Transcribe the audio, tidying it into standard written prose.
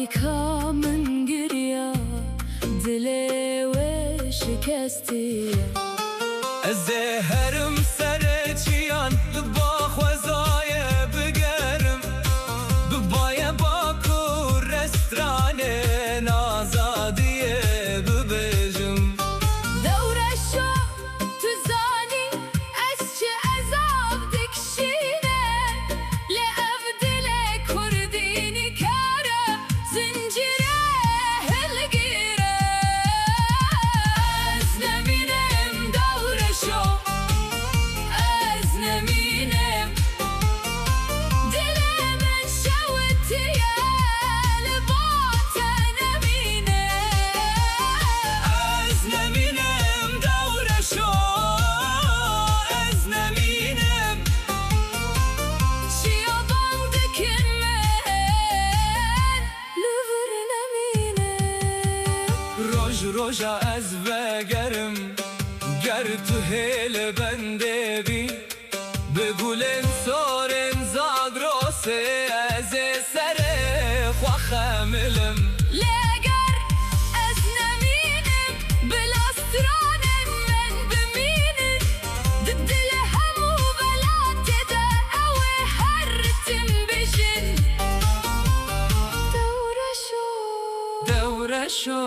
دایکا من گریا دل شکستی از هرم سر چیان با خوزای بگرم ببای باکو رستران نازادی ببجم دورشو تو زانی از چه عذاب دکشینه لعب دل کردینی کاره زنجیره هلگیره از نمینم دورشو از نمینم دل من شوتیه لبات نمینه از نمینم دورشو از نمینم چیا باندکن من لور نمینه روژا از وگرم گر تو هل بنده بی بگولن سورن زاد روسه از سر خواخملم لگر از نمینم بلاسترانم من بمینم دل همو بلات ده او هرتم بشن دورشو دورشو